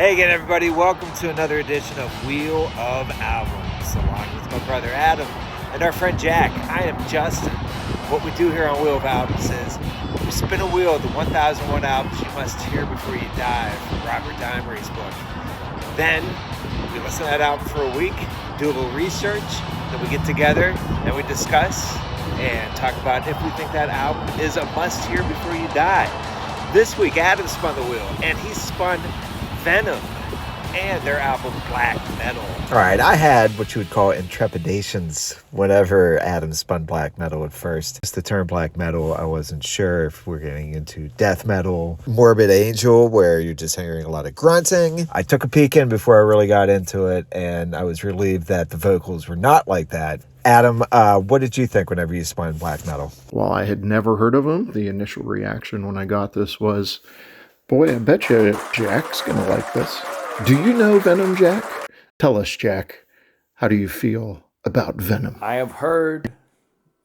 Hey again, everybody. Welcome to another edition of Wheel of Albums, along with my brother Adam and our friend Jack. I am Justin. What we do here on Wheel of Albums is we spin a wheel of the 1001 albums you must hear before you die from Robert Dimery's book. Then we listen to that album for a week, do a little research, then we get together and we discuss and talk about if we think that album is a must hear before you die. This week, Adam spun the wheel, and he spun Venom and their album Black Metal. All right, I had what you would call intrepidations whenever Adam spun black metal at first. Just the term black metal, I wasn't sure if we're getting into death metal, Morbid Angel, where you're just hearing a lot of grunting. I took a peek in before I really got into it, and I was relieved that the vocals were not like that. Adam, what did you think whenever you spun black metal? While I had never heard of him, the initial reaction when I got this was, boy, I bet you Jack's going to like this. Do you know Venom, Jack? Tell us, Jack, how do you feel about Venom? I have heard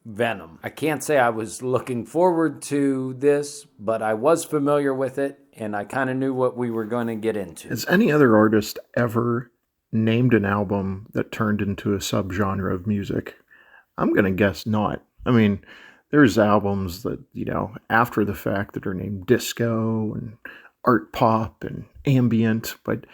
Venom. I can't say I was looking forward to this, but I was familiar with it, and I kind of knew what we were going to get into. Has any other artist ever named an album that turned into a subgenre of music? I'm going to guess not. I mean, there's albums that, after the fact that are named disco and art pop and ambient, but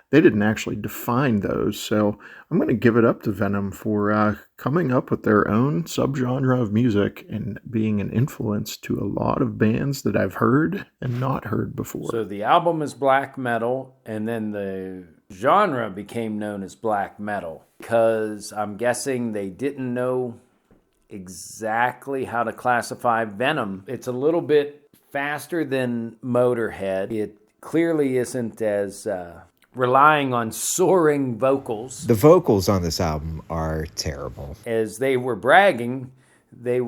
they didn't actually define those. So I'm going to give it up to Venom for coming up with their own subgenre of music and being an influence to a lot of bands that I've heard and not heard before. So the album is black metal, and then the genre became known as black metal because I'm guessing they didn't know exactly how to classify Venom. It's a little bit faster than Motorhead. It clearly isn't as relying on soaring vocals. The vocals on this album are terrible. As they were bragging, they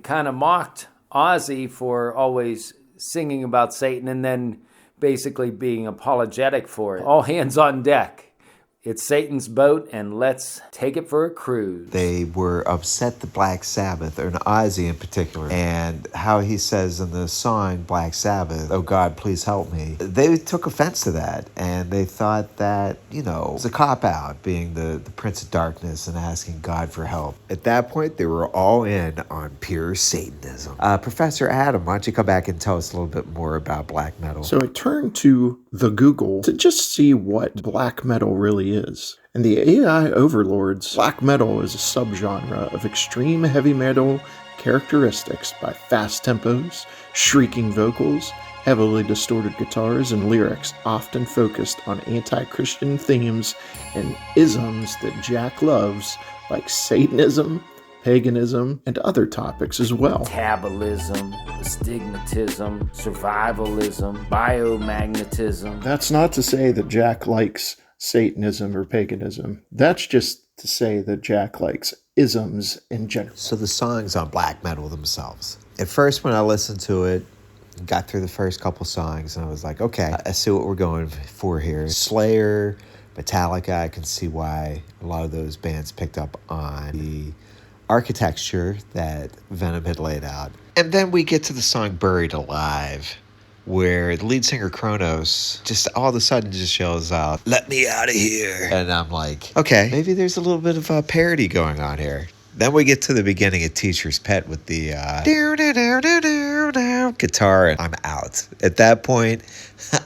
kind of mocked Ozzy for always singing about Satan and then basically being apologetic for it. All hands on deck. It's Satan's boat, and let's take it for a cruise. They were upset the Black Sabbath, or Ozzy in particular, and how he says in the song Black Sabbath, "Oh God, please help me." They took offense to that, and they thought that, it was a cop-out, being the Prince of Darkness and asking God for help. At that point, they were all in on pure Satanism. Professor Adam, why don't you come back and tell us a little bit more about black metal? So I turned to the Google to just see what black metal really is. And the AI overlords, black metal is a subgenre of extreme heavy metal characteristics by fast tempos, shrieking vocals, heavily distorted guitars, and lyrics often focused on anti-Christian themes and isms that Jack loves, like Satanism, paganism, and other topics as well. Metabolism, astigmatism, survivalism, biomagnetism. That's not to say that Jack likes Satanism or paganism. That's just to say that Jack likes isms in general. So the songs on black metal themselves. At first, when I listened to it, got through the first couple songs, and I was like, okay, I see what we're going for here. Slayer, Metallica, I can see why a lot of those bands picked up on the architecture that Venom had laid out. And then we get to the song Buried Alive, where the lead singer Kronos just all of a sudden just yells out, "Let me out of here." And I'm like, okay, maybe there's a little bit of a parody going on here. Then we get to the beginning of Teacher's Pet with the guitar, and I'm out. At that point,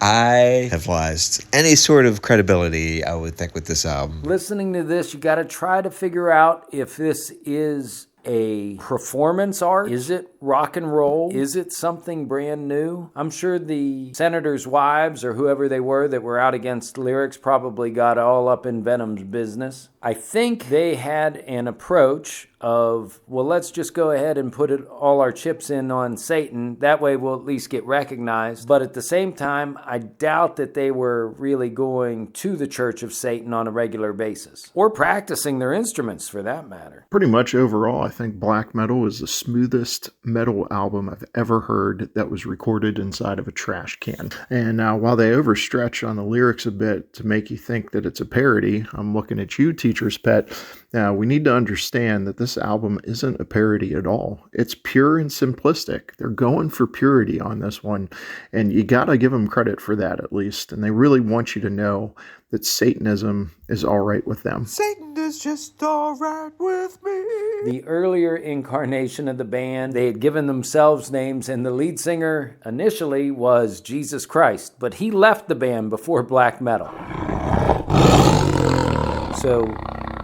I have lost any sort of credibility, I would think, with this album. Listening to this, you got to try to figure out if this is a performance art? Is it rock and roll? Is it something brand new? I'm sure the senators' wives or whoever they were that were out against lyrics probably got all up in Venom's business. I think they had an approach of, well, let's just go ahead and put all our chips in on Satan. That way we'll at least get recognized. But at the same time, I doubt that they were really going to the Church of Satan on a regular basis. Or practicing their instruments, for that matter. Pretty much overall, I think black metal is the smoothest metal album I've ever heard that was recorded inside of a trash can. And while they overstretch on the lyrics a bit to make you think that it's a parody, I'm looking at you, Teacher's Pet. Now, we need to understand that this album isn't a parody at all. It's pure and simplistic. They're going for purity on this one, and you got to give them credit for that at least. And they really want you to know that Satanism is all right with them. Satan is just all right with me. The earlier incarnation of the band, they had given themselves names, and the lead singer initially was Jesus Christ, but he left the band before black metal. So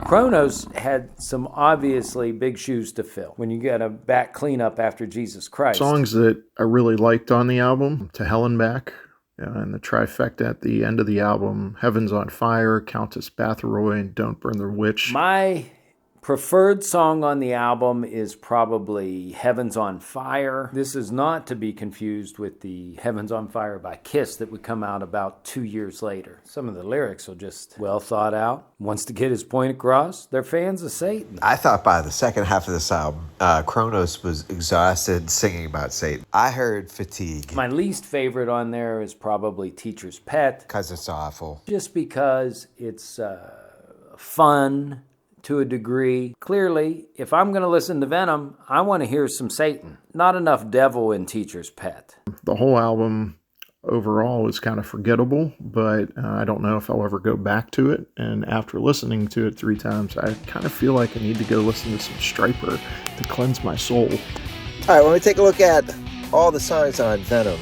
Kronos had some obviously big shoes to fill when you got a back cleanup after Jesus Christ. Songs that I really liked on the album, To Hell and Back, and the trifecta at the end of the album, Heaven's on Fire, Countess Bathory, and Don't Burn the Witch. My preferred song on the album is probably Heaven's on Fire. This is not to be confused with the Heaven's on Fire by Kiss that would come out about 2 years later. Some of the lyrics are just well thought out. Wants to get his point across. They're fans of Satan. I thought by the second half of this album, Kronos was exhausted singing about Satan. I heard Fatigue. My least favorite on there is probably Teacher's Pet. Because it's awful. Just because it's fun to a degree. Clearly, if I'm going to listen to Venom, I want to hear some Satan. Not enough devil in Teacher's Pet. The whole album overall is kind of forgettable, but I don't know if I'll ever go back to it. And after listening to it 3 times, I kind of feel like I need to go listen to some Stryper to cleanse my soul. All right, when we take a look at all the songs on Venom,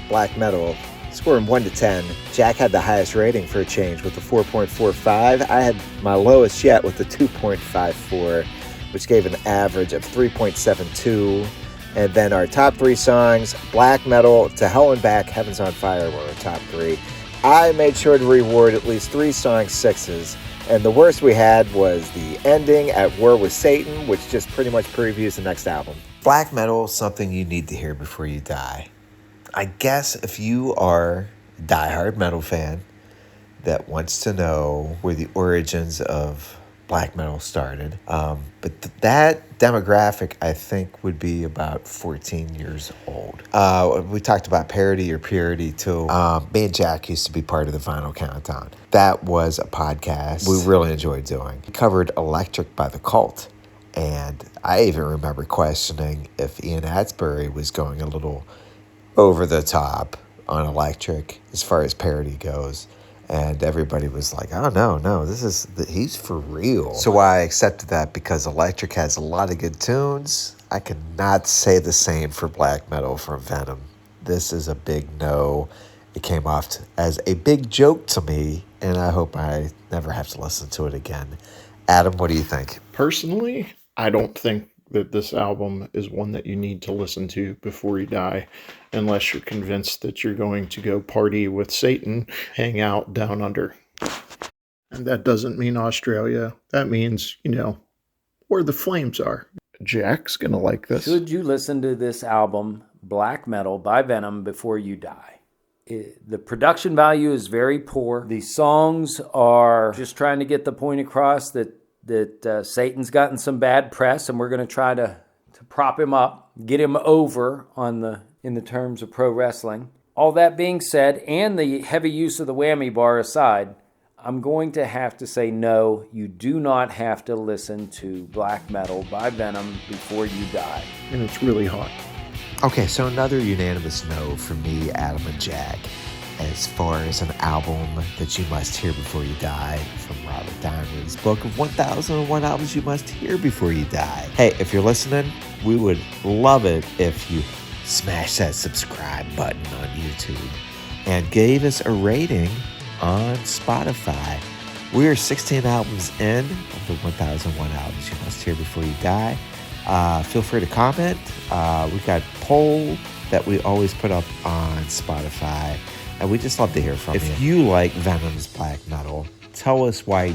black metal, score them 1 to 10. Jack had the highest rating for a change with a 4.45. I had my lowest yet with a 2.54, which gave an average of 3.72. And then our top 3 songs, black metal, To Hell and Back, Heaven's on Fire were our top 3. I made sure to reward at least 3 songs 6s. And the worst we had was the ending at War with Satan, which just pretty much previews the next album. Black metal is something you need to hear before you die. I guess if you are a diehard metal fan that wants to know where the origins of black metal started, but that demographic, I think, would be about 14 years old. We talked about parody or purity too. Me and Jack used to be part of the Vinyl Countdown. That was a podcast we really enjoyed doing. We covered Electric by The Cult, and I even remember questioning if Ian Hatsbury was going a little over the top on Electric as far as parody goes, and everybody was like, oh no, he's for real. So I accepted that because Electric has a lot of good tunes. I cannot say the same for black metal from Venom. This is a big no. It came off as a big joke to me, and I hope I never have to listen to it again. Adam, what do you think? Personally, I don't think that this album is one that you need to listen to before you die, unless you're convinced that you're going to go party with Satan, hang out down under. And that doesn't mean Australia. That means, where the flames are. Jack's gonna like this. Should you listen to this album, Black Metal by Venom, before you die? The production value is very poor. The songs are just trying to get the point across that Satan's gotten some bad press, and we're going to try to prop him up, get him over in the terms of pro wrestling. All that being said, and the heavy use of the whammy bar aside, I'm going to have to say no, you do not have to listen to Black Metal by Venom before you die. And it's really hot. Okay, so another unanimous no from me, Adam, and Jack, as far as an album that you must hear before you die from Robert Diamond's book of 1001 albums you must hear before you die. Hey, if you're listening, we would love it if you smash that subscribe button on YouTube and gave us a rating on Spotify. We're 16 albums in of the 1001 albums you must hear before you die. Feel free to comment. We've got a poll that we always put up on Spotify, and we just love to hear from you. If you like Venom's black metal, tell us why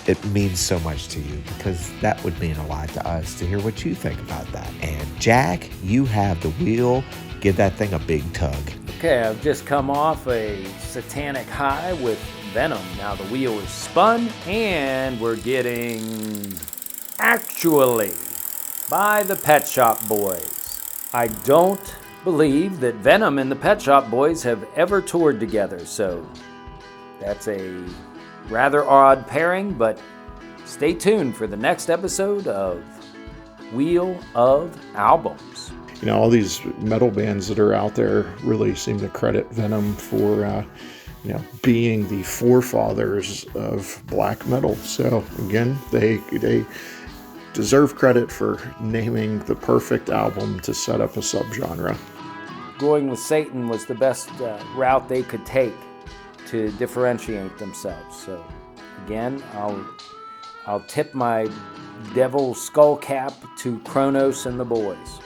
it means so much to you, because that would mean a lot to us to hear what you think about that. And Jack, you have the wheel. Give that thing a big tug. Okay, I've just come off a satanic high with Venom. Now the wheel is spun, and we're getting Actually by the Pet Shop Boys. I don't believe that Venom and the Pet Shop Boys have ever toured together, so that's a rather odd pairing, but Stay tuned for the next episode of Wheel of Albums. All these metal bands that are out there really seem to credit Venom for, being the forefathers of black metal. So again, they deserve credit for naming the perfect album to set up a subgenre. Going with Satan was the best route they could take to differentiate themselves. So again, I'll tip my devil skull cap to Kronos and the boys.